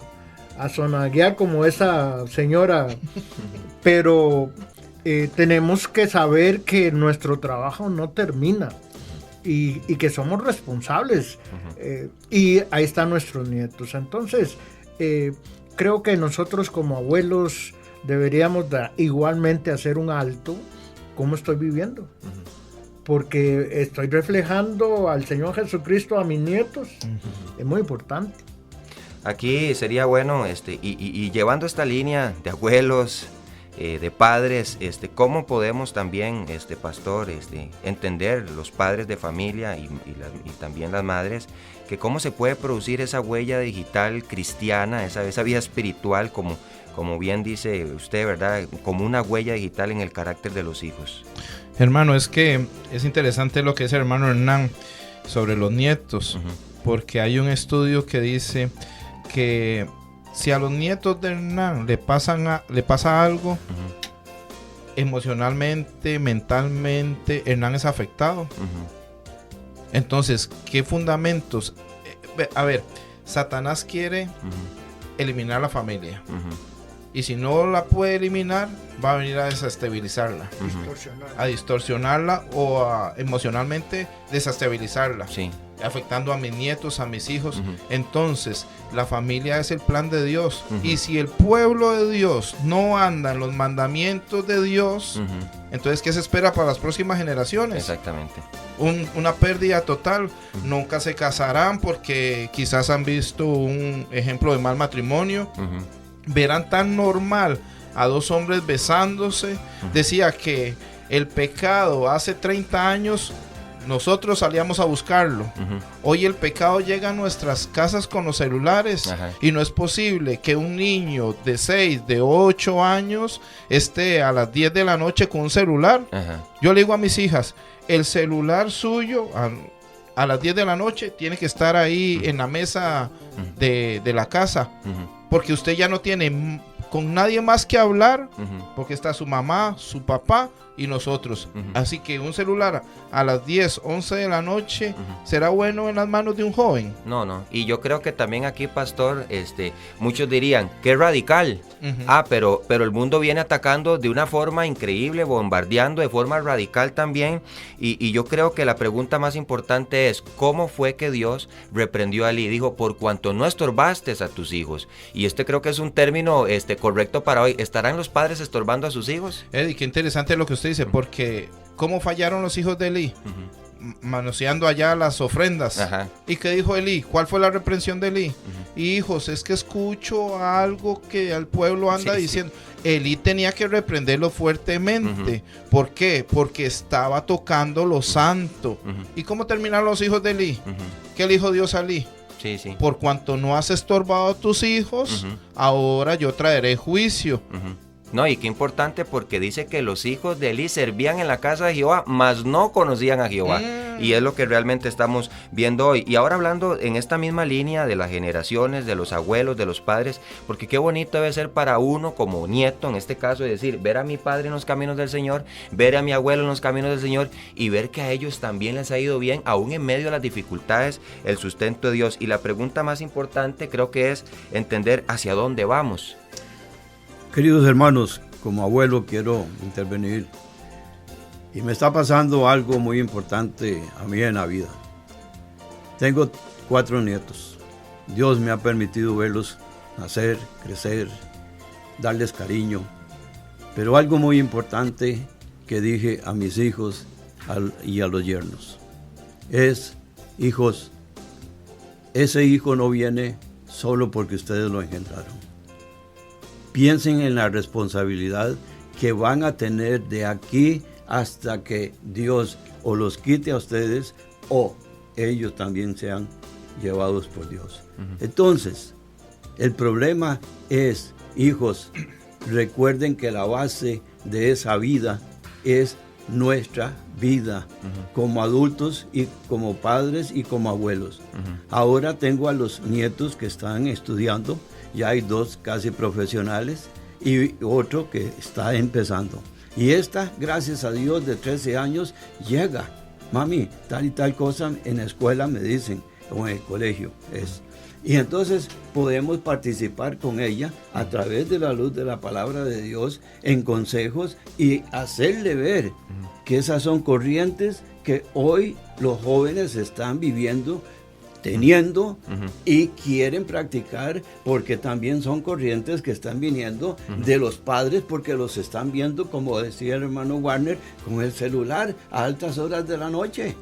S4: sonaguear como esa señora, pero tenemos que saber que nuestro trabajo no termina y que somos responsables. Y ahí están nuestros nietos. Entonces, creo que nosotros como abuelos deberíamos igualmente hacer un alto. ¿Cómo estoy viviendo? Porque estoy reflejando al Señor Jesucristo a mis nietos. Es muy importante.
S2: Aquí sería bueno, y llevando esta línea de abuelos, de padres, cómo podemos también, pastor, entender los padres de familia y también las madres, que cómo se puede producir esa huella digital cristiana, esa vida espiritual, como bien dice usted, ¿verdad? Como una huella digital en el carácter de los hijos.
S3: Hermano, es que es interesante lo que dice el hermano Hernán sobre los nietos, porque hay un estudio que dice que si a los nietos de Hernán le pasa algo, emocionalmente, mentalmente, Hernán es afectado. Entonces, ¿qué fundamentos? A ver, Satanás quiere eliminar la familia. y si no la puede eliminar, va a venir a desestabilizarla, a distorsionarla o a emocionalmente desestabilizarla,
S2: Sí.
S3: afectando a mis nietos, a mis hijos. Entonces, la familia es el plan de Dios. Y si el pueblo de Dios no anda en los mandamientos de Dios, entonces, ¿qué se espera para las próximas generaciones?
S2: Exactamente.
S3: Una pérdida total. Nunca se casarán porque quizás han visto un ejemplo de mal matrimonio. Verán tan normal a dos hombres besándose. Decía que el pecado hace 30 años nosotros salíamos a buscarlo. Hoy el pecado llega a nuestras casas con los celulares. Y no es posible que un niño de 6, de 8 años esté a las 10 de la noche con un celular. Yo le digo a mis hijas, el celular suyo a las 10 de la noche tiene que estar ahí en la mesa de la casa, porque usted ya no tiene con nadie más que hablar, porque está su mamá, su papá y nosotros. Así que un celular a las 10, 11 de la noche será bueno en las manos de un joven.
S2: No. Y yo creo que también aquí, pastor, muchos dirían, qué radical. Pero el mundo viene atacando de una forma increíble, bombardeando de forma radical también. Y yo creo que la pregunta más importante es, ¿cómo fue que Dios reprendió a Elí? Dijo, por cuanto no estorbaste a tus hijos. Y creo que es un término correcto para hoy. ¿Estarán los padres estorbando a sus hijos?
S3: Eddie, qué interesante lo que usted dice, porque ¿cómo fallaron los hijos de Elí? Manoseando allá las ofrendas. ¿Y qué dijo Elí? ¿Cuál fue la reprensión de Elí? Hijos, es que escucho algo que al pueblo anda diciendo. Elí tenía que reprenderlo fuertemente. ¿Por qué? Porque estaba tocando lo santo. ¿Y cómo terminaron los hijos de Elí? ¿Qué le dijo Dios a Elí? Por cuanto no has estorbado a tus hijos, ahora yo traeré juicio.
S2: No, y qué importante, porque dice que los hijos de Elí servían en la casa de Jehová, mas no conocían a Jehová. Y es lo que realmente estamos viendo hoy. Y ahora hablando en esta misma línea de las generaciones, de los abuelos, de los padres, porque qué bonito debe ser para uno como nieto, en este caso, decir, ver a mi padre en los caminos del Señor, ver a mi abuelo en los caminos del Señor, y ver que a ellos también les ha ido bien, aún en medio de las dificultades, el sustento de Dios. Y la pregunta más importante creo que es entender hacia dónde vamos.
S5: Queridos hermanos, como abuelo quiero intervenir y me está pasando algo muy importante a mí en la vida. Tengo 4 nietos. Dios me ha permitido verlos nacer, crecer, darles cariño. Pero algo muy importante que dije a mis hijos y a los yernos es, hijos, ese hijo no viene solo porque ustedes lo engendraron. Piensen en la responsabilidad que van a tener de aquí hasta que Dios o los quite a ustedes o ellos también sean llevados por Dios. Entonces, el problema es, hijos, recuerden que la base de esa vida es nuestra vida como adultos y como padres y como abuelos. Ahora tengo a los nietos que están estudiando. Ya hay 2 casi profesionales y otro que está empezando. Y esta, gracias a Dios, de 13 años, llega. Mami, tal y tal cosa en la escuela me dicen, o en el colegio es. Y entonces podemos participar con ella a través de la luz de la palabra de Dios en consejos y hacerle ver que esas son corrientes que hoy los jóvenes están viviendo, teniendo y quieren practicar, porque también son corrientes que están viniendo de los padres, porque los están viendo, como decía el hermano Warner, con el celular a altas horas de la noche.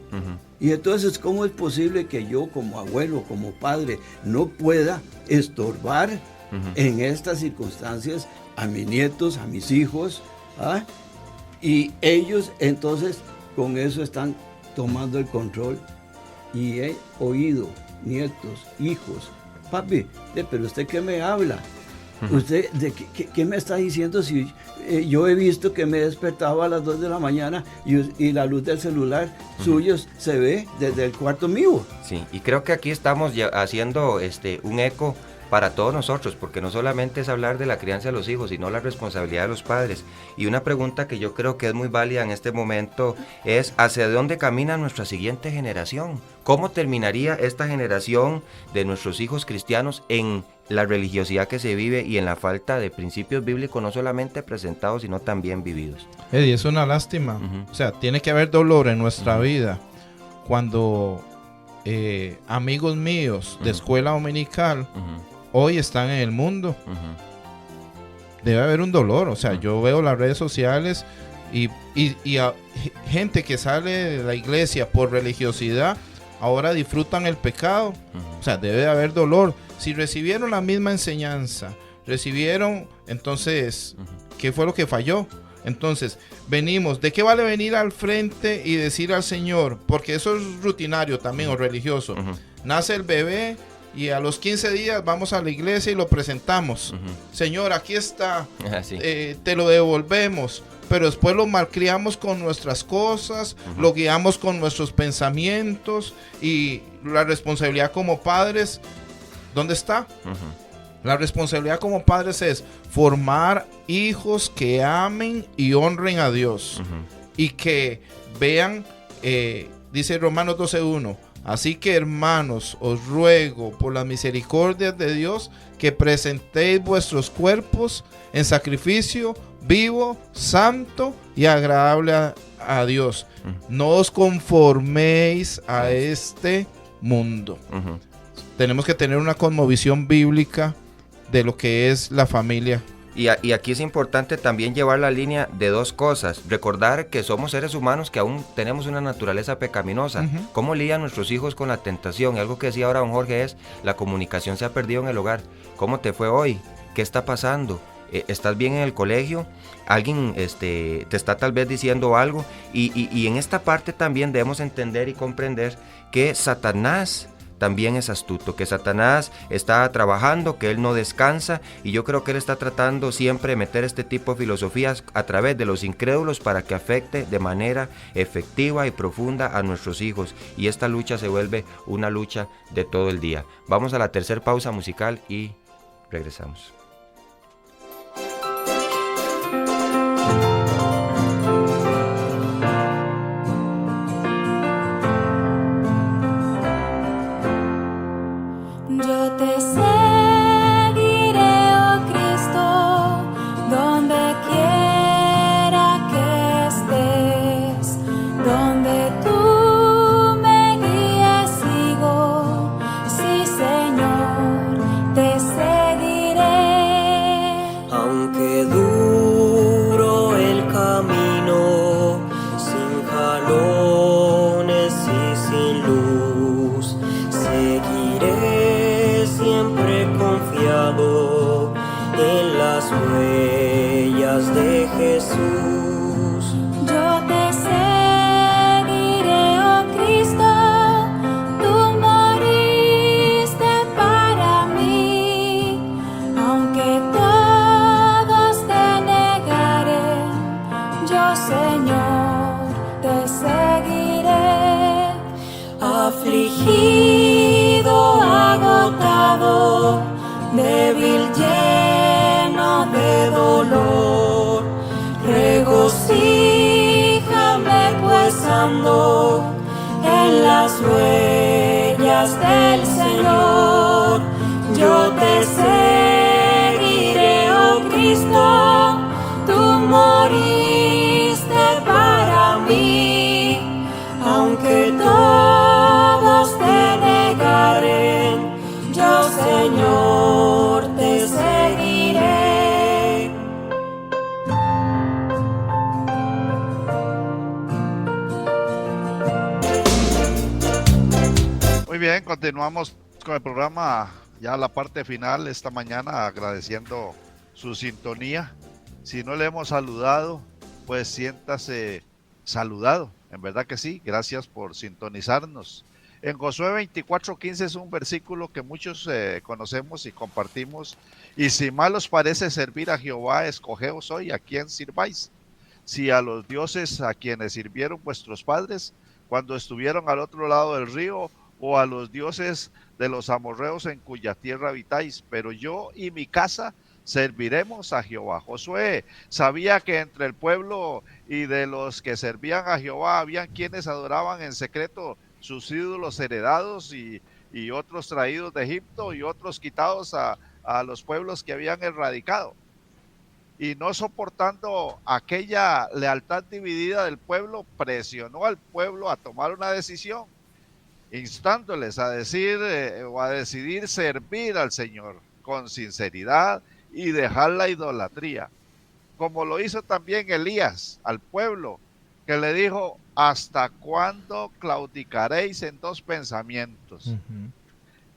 S5: Y entonces, ¿cómo es posible que yo como abuelo, como padre, no pueda estorbar en estas circunstancias a mis nietos, a mis hijos? Y ellos entonces con eso están tomando el control. Y he oído nietos, hijos, papi, pero ¿usted qué me habla? ¿Usted qué me está diciendo si yo he visto que me he despertado a las 2 de la mañana y la luz del celular suyo se ve desde el cuarto mío?
S2: Sí, y creo que aquí estamos ya haciendo un eco para todos nosotros, porque no solamente es hablar de la crianza de los hijos, sino la responsabilidad de los padres. Y una pregunta que yo creo que es muy válida en este momento es, ¿hacia dónde camina nuestra siguiente generación? ¿Cómo terminaría esta generación de nuestros hijos cristianos en la religiosidad que se vive y en la falta de principios bíblicos no solamente presentados, sino también vividos.
S3: Eddie, es una lástima. O sea, tiene que haber dolor en nuestra vida cuando amigos míos de escuela dominical hoy están en el mundo. Debe haber un dolor. O sea, yo veo las redes sociales y gente que sale de la iglesia por religiosidad ahora disfrutan el pecado. O sea, debe haber dolor. Si recibieron la misma enseñanza, entonces, ¿qué fue lo que falló? Entonces, venimos, ¿de qué vale venir al frente y decir al Señor? Porque eso es rutinario también o religioso. Nace el bebé y a los 15 días vamos a la iglesia y lo presentamos. Señor, aquí está, te lo devolvemos. Pero después lo malcriamos con nuestras cosas, lo guiamos con nuestros pensamientos y la responsabilidad como padres, ¿dónde está? La responsabilidad como padres es formar hijos que amen y honren a Dios y que vean, dice Romanos 12:1, así que hermanos, os ruego por las misericordias de Dios que presentéis vuestros cuerpos en sacrificio vivo, santo y agradable a Dios. No os conforméis a este mundo. Tenemos que tener una cosmovisión bíblica de lo que es la familia.
S2: Y aquí es importante también llevar la línea de dos cosas. Recordar que somos seres humanos que aún tenemos una naturaleza pecaminosa. ¿Cómo lidian nuestros hijos con la tentación? Y algo que decía ahora don Jorge es, la comunicación se ha perdido en el hogar. ¿Cómo te fue hoy? ¿Qué está pasando? ¿Estás bien en el colegio? Alguien te está tal vez diciendo algo. Y en esta parte también debemos entender y comprender que Satanás también es astuto, que Satanás está trabajando, que él no descansa, y yo creo que él está tratando siempre de meter este tipo de filosofías a través de los incrédulos para que afecte de manera efectiva y profunda a nuestros hijos, y esta lucha se vuelve una lucha de todo el día. Vamos a la tercera pausa musical y regresamos.
S8: Yo te seguiré, oh Cristo, donde quiera que estés, donde tú me guíes, sigo, sí Señor, te seguiré.
S9: Aunque duro el camino, sin jalones y sin luz, seguiré siempre confiado en las huellas de Jesús.
S8: Yo te seguiré, oh Cristo, tú moriste para mí, aunque todos te negaren, yo Señor te seguiré. Afligido, agotado, débil, lleno de dolor, regocíjame pues ando en las huellas del Señor. Yo te seguiré, oh Cristo, tú moriste para mí, aunque todos te negaren, yo Señor te seguiré.
S1: Muy bien, continuamos con el programa, ya la parte final esta mañana, agradeciendo su sintonía. Si no le hemos saludado, pues siéntase saludado, en verdad que sí, gracias por sintonizarnos. En Josué 24:15 es un versículo que muchos conocemos y compartimos. Y si mal os parece servir a Jehová, escogeos hoy a quién sirváis. Si a los dioses a quienes sirvieron vuestros padres cuando estuvieron al otro lado del río, o a los dioses de los amorreos en cuya tierra habitáis. Pero yo y mi casa serviremos a Jehová. Josué sabía que entre el pueblo y de los que servían a Jehová habían quienes adoraban en secreto sus ídolos heredados y otros traídos de Egipto y otros quitados a a los pueblos que habían erradicado. Y no soportando aquella lealtad dividida del pueblo, presionó al pueblo a tomar una decisión, instándoles a decir o a decidir servir al Señor con sinceridad y dejar la idolatría. Como lo hizo también Elías al pueblo, que le dijo: ¿hasta cuándo claudicaréis en dos pensamientos?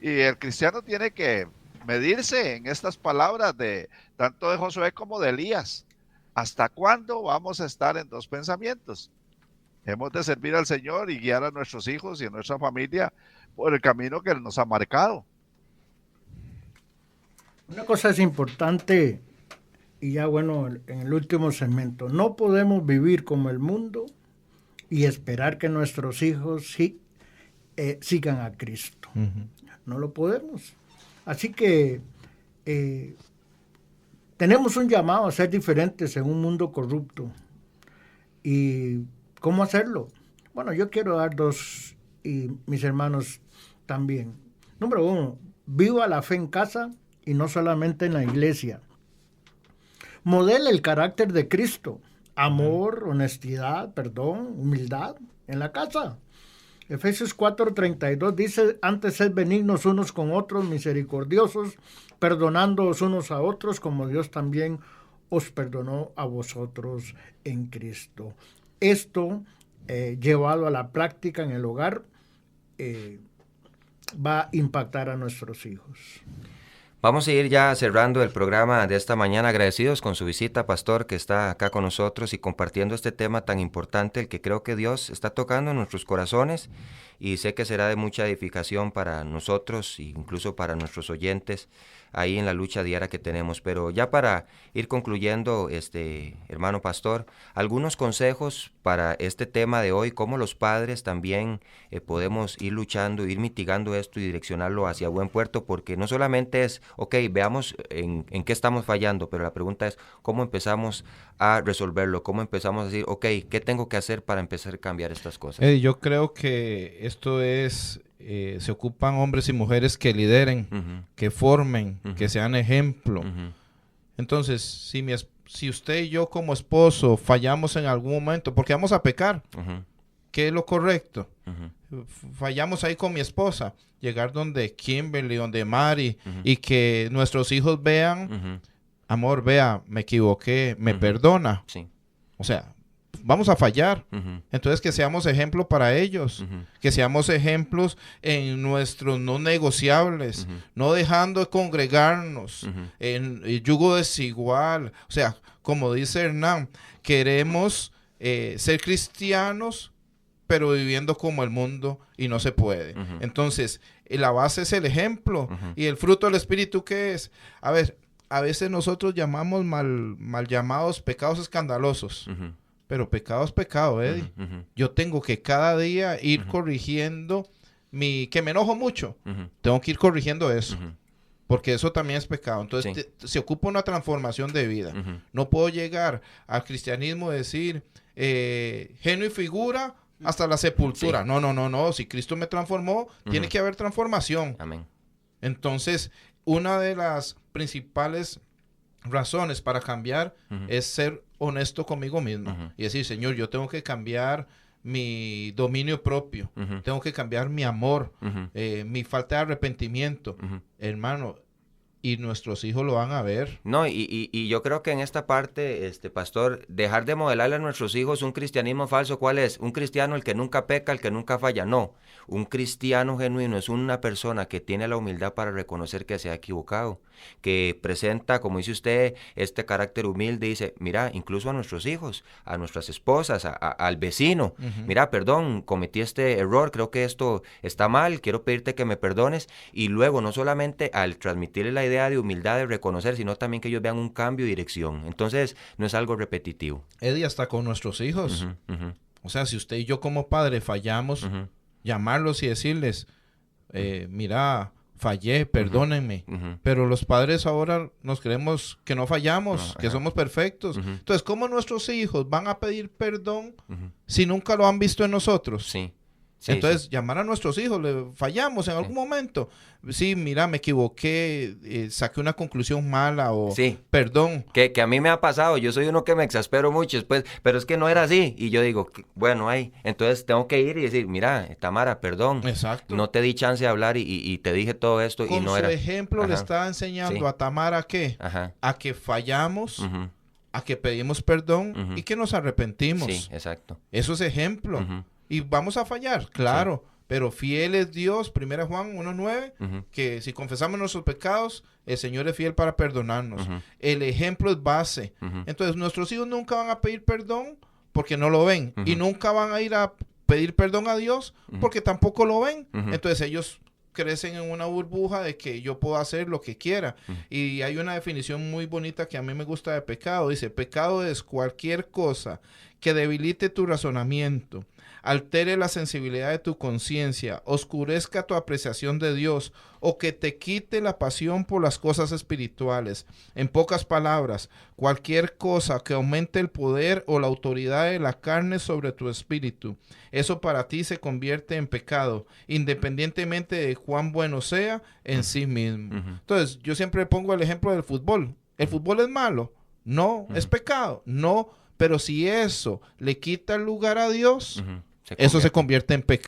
S1: Y el cristiano tiene que medirse en estas palabras de tanto de Josué como de Elías. ¿Hasta cuándo vamos a estar en dos pensamientos? Hemos de servir al Señor y guiar a nuestros hijos y a nuestra familia por el camino que Él nos ha marcado.
S4: Una cosa es importante, y ya bueno, en el último segmento, no podemos vivir como el mundo y esperar que nuestros hijos sigan a Cristo. No lo podemos. Así que tenemos un llamado a ser diferentes en un mundo corrupto. ¿Y cómo hacerlo? Bueno, yo quiero dar dos, y mis hermanos también. Número 1, viva la fe en casa y no solamente en la iglesia. Modela el carácter de Cristo: amor, honestidad, perdón, humildad en la casa. Efesios 4:32 dice: antes sed benignos unos con otros, misericordiosos, perdonándoos unos a otros, como Dios también os perdonó a vosotros en Cristo. Esto, llevado a la práctica en el hogar, va a impactar a nuestros hijos.
S2: Vamos a ir ya cerrando el programa de esta mañana, agradecidos con su visita, pastor, que está acá con nosotros y compartiendo este tema tan importante, el que creo que Dios está tocando en nuestros corazones, y sé que será de mucha edificación para nosotros e incluso para nuestros oyentes ahí en la lucha diaria que tenemos. Pero ya para ir concluyendo, hermano pastor, algunos consejos para este tema de hoy, cómo los padres también podemos ir luchando, ir mitigando esto y direccionarlo hacia buen puerto, porque no solamente es, veamos en qué estamos fallando, pero la pregunta es cómo empezamos a resolverlo, cómo empezamos a decir, ¿qué tengo que hacer para empezar a cambiar estas cosas?
S3: Yo creo que esto es... se ocupan hombres y mujeres que lideren, que formen, que sean ejemplo. Entonces, si usted y yo como esposo fallamos en algún momento, porque vamos a pecar, ¿qué es lo correcto? Fallamos ahí con mi esposa, llegar donde Kimberly, donde Mari, y que nuestros hijos vean, amor, vea, me equivoqué, me perdona.
S2: Sí.
S3: O sea, vamos a fallar. Entonces, que seamos ejemplos para ellos, que seamos ejemplos en nuestros no negociables, no dejando de congregarnos en yugo desigual. O sea, como dice Hernán, queremos ser cristianos, pero viviendo como el mundo, y no se puede. Entonces, la base es el ejemplo. ¿Y el fruto del Espíritu qué es? A ver, a veces nosotros llamamos mal llamados pecados escandalosos. Pero pecado es pecado, Eddie. Yo tengo que cada día ir corrigiendo que me enojo mucho. Tengo que ir corrigiendo eso. Porque eso también es pecado. Entonces, se ocupa una transformación de vida. No puedo llegar al cristianismo y decir, genio y figura hasta la sepultura. No. Si Cristo me transformó, tiene que haber transformación.
S2: Amén.
S3: Entonces, una de las principales razones para cambiar es ser honesto conmigo mismo y decir, Señor, yo tengo que cambiar mi dominio propio, tengo que cambiar mi amor, mi falta de arrepentimiento, hermano, y nuestros hijos lo van a ver.
S2: No, y yo creo que en esta parte, pastor, dejar de modelarle a nuestros hijos un cristianismo falso. ¿Cuál es? Un cristiano el que nunca peca, el que nunca falla. No, un cristiano genuino es una persona que tiene la humildad para reconocer que se ha equivocado, que presenta, como dice usted, este carácter humilde, dice, mira, incluso a nuestros hijos, a nuestras esposas, al vecino, mira, perdón, cometí este error, creo que esto está mal, quiero pedirte que me perdones, y luego no solamente al transmitirle la idea de humildad, de reconocer, sino también que ellos vean un cambio de dirección. Entonces, no es algo repetitivo.
S3: Eddie, hasta con nuestros hijos. O sea, si usted y yo como padre fallamos, llamarlos y decirles, mira, fallé, perdónenme. Pero los padres ahora nos creemos que no fallamos, que somos perfectos. Entonces, ¿cómo nuestros hijos van a pedir perdón si nunca lo han visto en nosotros?
S2: Sí. Sí,
S3: Entonces, llamar a nuestros hijos, le fallamos en algún momento. Sí, mira, me equivoqué, saqué una conclusión mala o perdón.
S2: Que a mí me ha pasado, yo soy uno que me exaspero mucho después, pero es que no era así. Y yo digo, bueno, entonces tengo que ir y decir, mira, Tamara, perdón.
S3: Exacto.
S2: No te di chance de hablar y te dije todo esto
S3: Con
S2: y no era.
S3: su ejemplo le estaba enseñando a Tamara ¿qué? A que fallamos, a que pedimos perdón y que nos arrepentimos.
S2: Sí, exacto.
S3: Eso es ejemplo. Y vamos a fallar, claro. Pero fiel es Dios, 1 Juan 1:9, que si confesamos nuestros pecados, el Señor es fiel para perdonarnos. El ejemplo es base. Entonces, nuestros hijos nunca van a pedir perdón porque no lo ven. Y nunca van a ir a pedir perdón a Dios porque tampoco lo ven. Entonces, ellos crecen en una burbuja de que yo puedo hacer lo que quiera. Y hay una definición muy bonita que a mí me gusta de pecado. Dice, pecado es cualquier cosa que debilite tu razonamiento, altere la sensibilidad de tu conciencia, oscurezca tu apreciación de Dios o que te quite la pasión por las cosas espirituales. En pocas palabras, cualquier cosa que aumente el poder o la autoridad de la carne sobre tu espíritu. Eso para ti se convierte en pecado, independientemente de cuán bueno sea en sí mismo. Entonces, yo siempre pongo el ejemplo del fútbol. ¿El fútbol es malo? No. ¿Es pecado? No. Pero si eso le quita el lugar a Dios, eso se convierte en pecado.